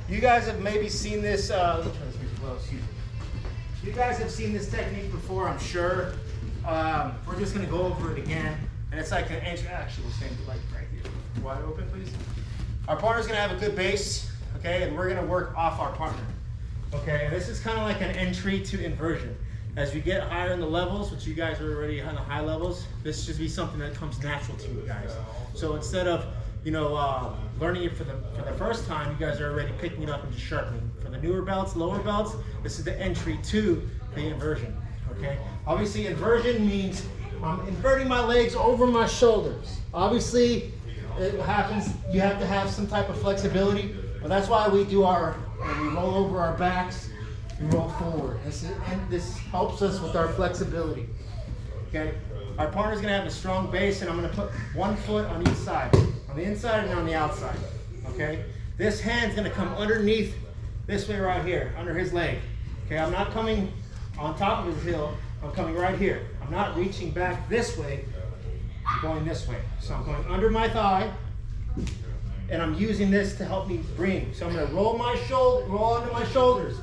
You guys have maybe seen this, let me turn this music low, excuse me. You guys have seen this technique before, I'm sure. We're just gonna go over it again. And it's like an entry, actually we'll stand the light right here. Wide open, please. Our partner's gonna have a good base, okay? And we're gonna work off our partner, okay? And this is kind of like an entry to inversion. As you get higher in the levels, which you guys are already on the high levels, this should be something that comes natural to you guys. So instead of, you know, learning it for the first time, you guys are already picking it up and just sharpening. For the newer belts, lower belts, this is the entry to the inversion, okay? Obviously, inversion means I'm inverting my legs over my shoulders. Obviously, it happens, you have to have some type of flexibility, but that's why we do when we roll over our backs, we roll forward. This helps us with our flexibility, okay? Our partner's gonna have a strong base, and I'm gonna put one foot on each side, on the inside and on the outside, okay? This hand's gonna come underneath this way right here, under his leg, okay? I'm not coming on top of his heel, I'm coming right here. I'm not reaching back this way, I'm going this way. So I'm going under my thigh, and I'm using this to help me bring. So I'm gonna roll under my shoulders.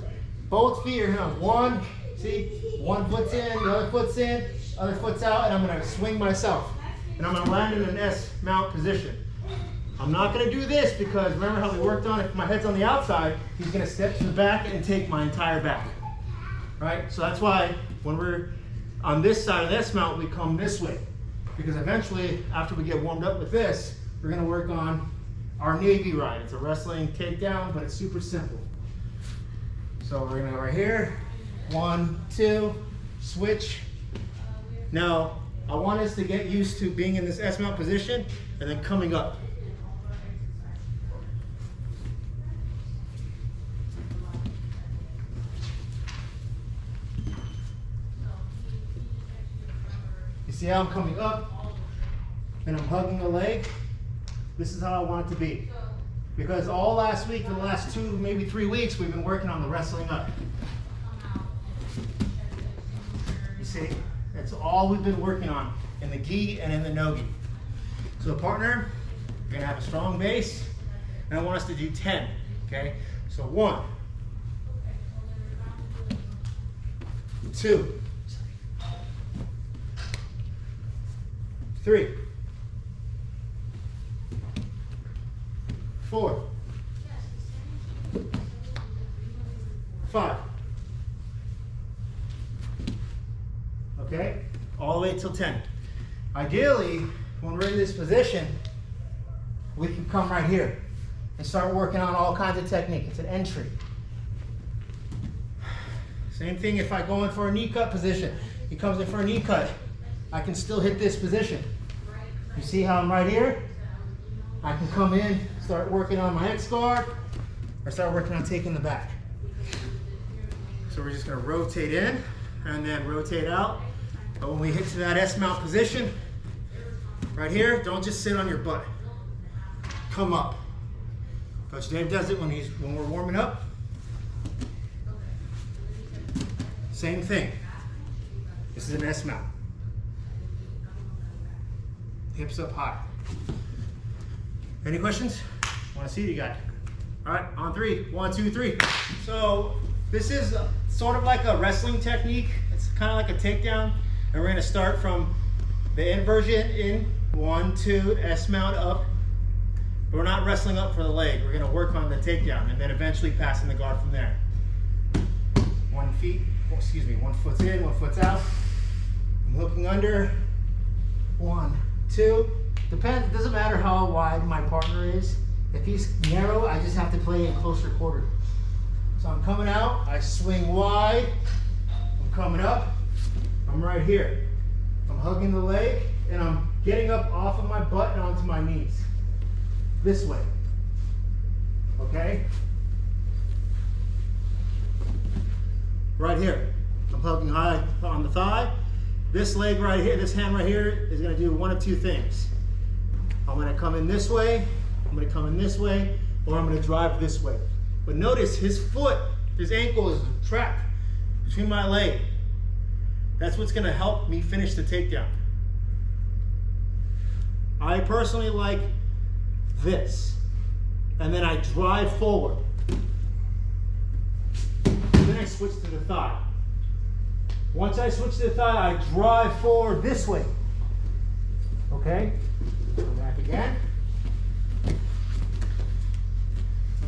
Both feet are here. One, see, one foot's in, the other foot's in, other foot's out, and I'm gonna swing myself. And I'm gonna land in an S mount position. I'm not gonna do this because remember how we worked on it, if my head's on the outside, he's gonna step to the back and take my entire back, right? So that's why when we're on this side of this mount, we come this way. Because eventually, after we get warmed up with this, we're gonna work on our Navy ride. It's a wrestling takedown, but it's super simple. So we're gonna go right here, 1, 2, switch. Now, I want us to get used to being in this S mount position and then coming up. You see how I'm coming up and I'm hugging the leg? This is how I want it to be. Because all last week, for the last 2, maybe 3 weeks, we've been working on the wrestling up. You see, that's all we've been working on in the gi and in the no gi. So partner, you're gonna have a strong base, and I want us to do 10, okay? So 1, 2, 3, 4, 5. Okay, all the way till 10. Ideally, when we're in this position, we can come right here and start working on all kinds of technique. It's an entry. Same thing if I go in for a knee cut position. He comes in for a knee cut. I can still hit this position. You see how I'm right here? I can come in, start working on my X guard, or start working on taking the back. So we're just gonna rotate in and then rotate out. But when we hit to that S mount position, right here, don't just sit on your butt. Come up. Coach Dave does it when we're warming up. Same thing. This is an S mount. Hips up high. Any questions? Want to see what you got? All right, on 3. 1, 2, 3. So this is sort of like a wrestling technique. It's kind of like a takedown. And we're going to start from the inversion in 1, 2, S mount up. But we're not wrestling up for the leg. We're going to work on the takedown and then eventually passing the guard from there. 1 foot's in, 1 foot's out. I'm hooking under. 1, 2. Depends, it doesn't matter how wide my partner is. If he's narrow, I just have to play in closer quarter. So I'm coming out, I swing wide, I'm coming up, I'm right here. I'm hugging the leg, and I'm getting up off of my butt and onto my knees. This way, okay? Right here, I'm hugging high on the thigh. This leg right here, this hand right here is gonna do one of 2 things. I'm gonna come in this way, I'm gonna come in this way, or I'm gonna drive this way. But notice his foot, his ankle is trapped between my leg. That's what's gonna help me finish the takedown. I personally like this. And then I drive forward. switch to the thigh. Once I switch to the thigh, I drive forward this way. Okay? Come back again.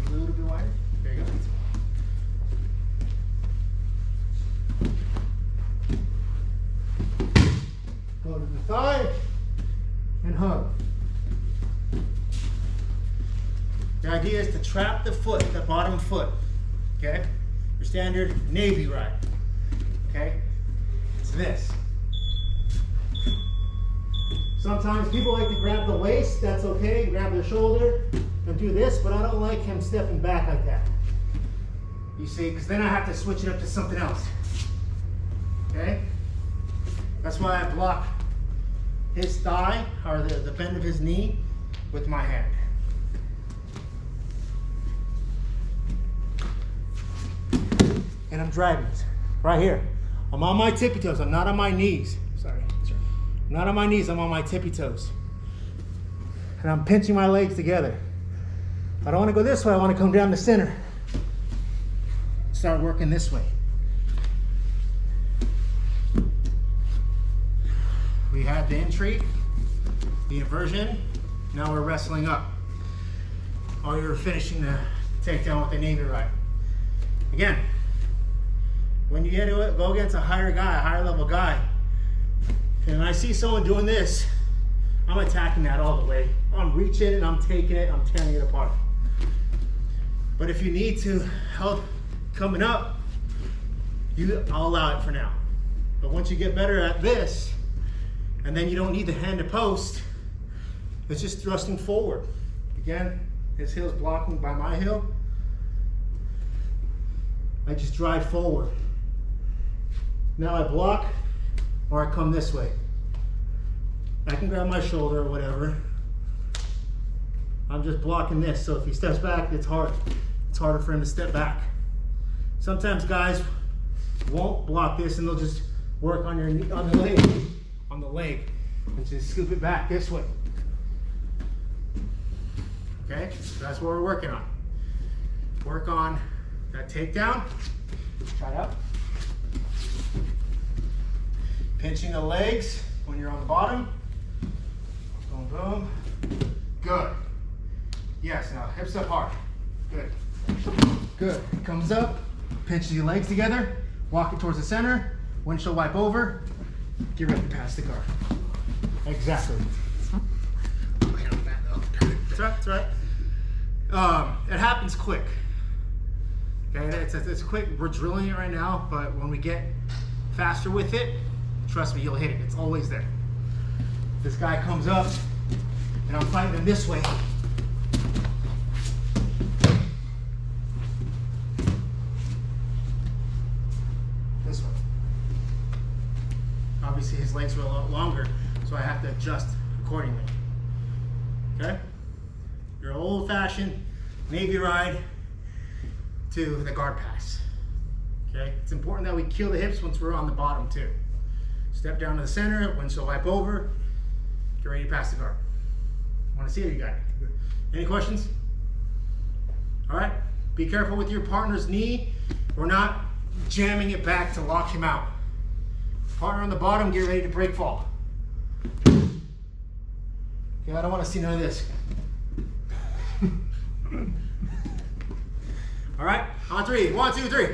A little bit wider. There you go. Go to the thigh and hug. The idea is to trap the foot, the bottom foot. Okay? Your standard Navy ride. Okay? It's this. Sometimes people like to grab the waist, that's okay, grab their shoulder and do this, but I don't like him stepping back like that. You see, because then I have to switch it up to something else. Okay? That's why I block his thigh, or the bend of his knee, with my hand. And I'm driving it right here. I'm on my tippy toes, I'm not on my knees. Sorry. I'm not on my knees, I'm on my tippy toes. And I'm pinching my legs together. I don't want to go this way, I want to come down the center. Start working this way. We had the entry, the inversion, now we're wrestling up. Or you're finishing the takedown with the Navy ride. Again, when you go against a higher guy, a higher level guy, and I see someone doing this, I'm attacking that all the way. I'm reaching and I'm taking it, I'm tearing it apart. But if you need to help coming up, I'll allow it for now. But once you get better at this, and then you don't need the hand to post, it's just thrusting forward. Again, his heel's blocking by my heel. I just drive forward. Now I block, or I come this way. I can grab my shoulder or whatever. I'm just blocking this, so if he steps back, it's hard. It's harder for him to step back. Sometimes guys won't block this and they'll just work on your knee, on the leg, and just scoop it back this way. Okay, so that's what we're working on. Work on that takedown. Try it out. Pinching the legs when you're on the bottom. Boom, boom. Good. Yes, now hips up hard. Good. Good. Comes up, pinch your legs together, walk it towards the center, windshield wipe over, get ready to pass the guard. Exactly. That's right, that's right. It happens quick. Okay, it's quick. We're drilling it right now, but when we get faster with it, trust me, you'll hit it. It's always there. This guy comes up, and I'm fighting him this way. This way. Obviously, his legs are a lot longer, so I have to adjust accordingly. Okay? Your old-fashioned Navy ride to the guard pass. Okay? It's important that we kill the hips once we're on the bottom too. Step down to the center, windshield wipe over, get ready to pass the guard. I want to see how you got it. Any questions? All right, be careful with your partner's knee. We're not jamming it back to lock him out. Partner on the bottom, get ready to break fall. Okay, I don't want to see none of this. All right, on three. 1, 2, 3.